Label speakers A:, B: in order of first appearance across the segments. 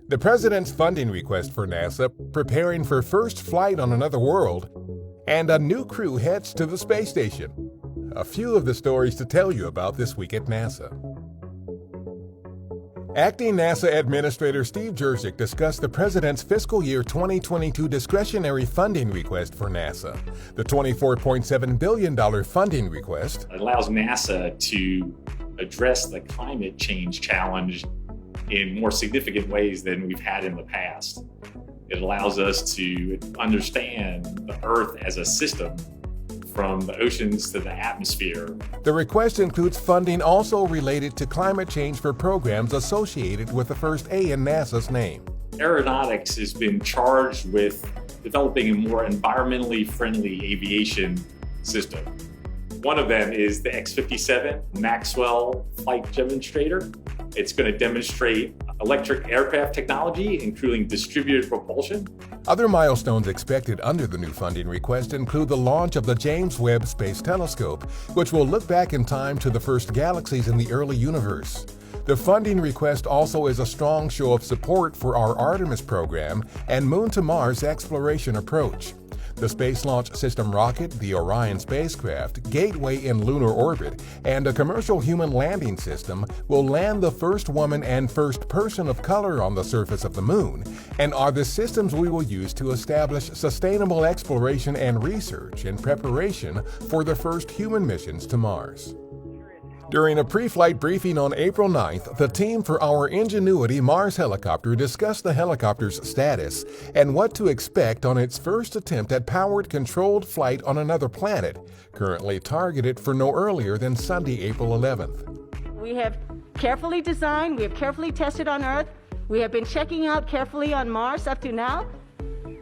A: The President's funding request for NASA preparing for first flight on another world, and a new crew heads to the space station. A few of the stories to tell you about this week at NASA. Acting NASA Administrator Steve Jurczyk discussed the President's fiscal year 2022 discretionary funding request for NASA. The $24.7 billion funding request
B: allows NASA to address the climate change challenge in more significant ways than we've had in the past. It allows us to understand the Earth as a system, from the oceans to the atmosphere.
A: The request includes funding also related to climate change for programs associated with the first A in NASA's name.
B: Aeronautics has been charged with developing a more environmentally friendly aviation system. One of them is the X-57 Maxwell flight demonstrator. It's going to demonstrate electric aircraft technology, including distributed propulsion.
A: Other milestones expected under the new funding request include the launch of the James Webb Space Telescope, which will look back in time to the first galaxies in the early universe. The funding request also is a strong show of support for our Artemis program and Moon to Mars exploration approach. The Space Launch System rocket, the Orion spacecraft, gateway in lunar orbit, and a commercial human landing system will land the first woman and first person of color on the surface of the Moon, and are the systems we will use to establish sustainable exploration and research in preparation for the first human missions to Mars. During a pre-flight briefing on April 9th, the team for our Ingenuity MarsHelicopter discussed the helicopter's status and what to expect on its first attempt at powered controlled flight on another planet, currently targeted for no earlier than Sunday, April 11th.
C: We have carefully designed, we have carefully tested on Earth, we have been checking out carefully on Mars up to now,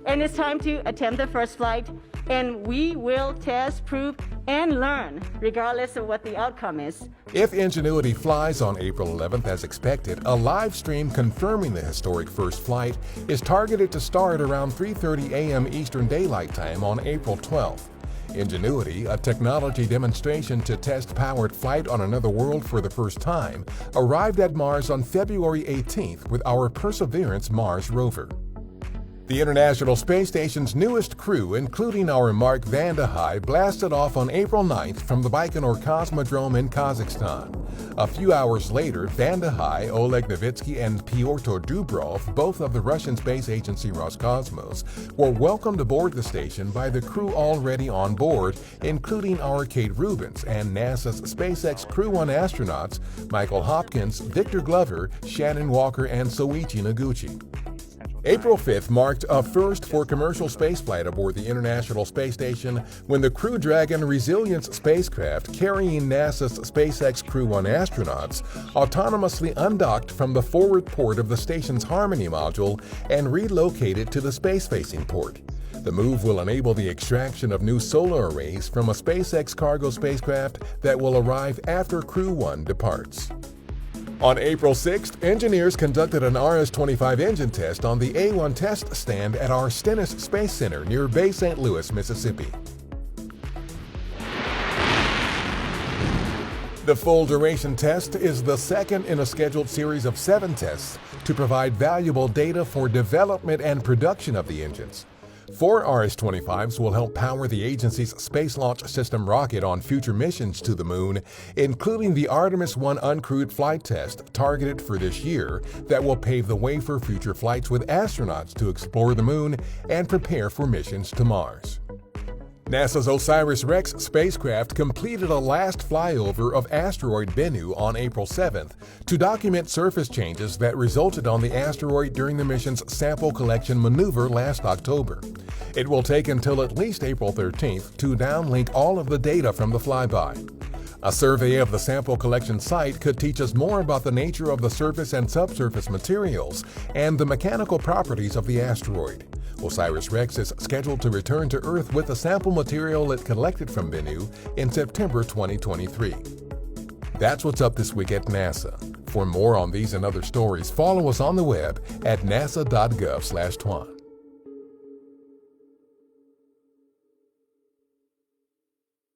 C: and it's time to attempt the first flight, and we will test, prove, and learn, regardless of what the outcome is.
A: If Ingenuity flies on April 11th as expected, a live stream confirming the historic first flight is targeted to start around 3:30 a.m. Eastern Daylight Time on April 12th. Ingenuity, a technology demonstration to test powered flight on another world for the first time, arrived at Mars on February 18th with our Perseverance Mars rover. The International Space Station's newest crew, including our Mark Vande Hei, blasted off on April 9th from the Baikonur Cosmodrome in Kazakhstan. A few hours later, Vande Hei, Oleg Novitsky, and Pyotr Dubrov, both of the Russian space agency Roscosmos, were welcomed aboard the station by the crew already on board, including our Kate Rubins and NASA's SpaceX Crew 1 astronauts Michael Hopkins, Victor Glover, Shannon Walker, and Soichi Noguchi. April 5th marked a first for commercial spaceflight aboard the International Space Station when the Crew Dragon Resilience spacecraft carrying NASA's SpaceX Crew 1 astronauts autonomously undocked from the forward port of the station's Harmony module and relocated to the space-facing port. The move will enable the extraction of new solar arrays from a SpaceX cargo spacecraft that will arrive after Crew 1 departs. On April 6th, engineers conducted an RS-25 engine test on the A-1 test stand at our Stennis Space Center near Bay St. Louis, Mississippi. The full-duration test is the second in a scheduled series of 7 tests to provide valuable data for development and production of the engines. 4 RS-25s will help power the agency's Space Launch System rocket on future missions to the Moon, including the Artemis 1 uncrewed flight test targeted for this year that will pave the way for future flights with astronauts to explore the Moon and prepare for missions to Mars. NASA's OSIRIS-REx spacecraft completed a last flyover of asteroid Bennu on April 7th to document surface changes that resulted on the asteroid during the mission's sample collection maneuver last October. It will take until at least April 13th to downlink all of the data from the flyby. A survey of the sample collection site could teach us more about the nature of the surface and subsurface materials and the mechanical properties of the asteroid. OSIRIS-REx is scheduled to return to Earth with the sample material it collected from Bennu in September 2023. That's what's up this week at NASA. For more on these and other stories, follow us on the web at nasa.gov/twan.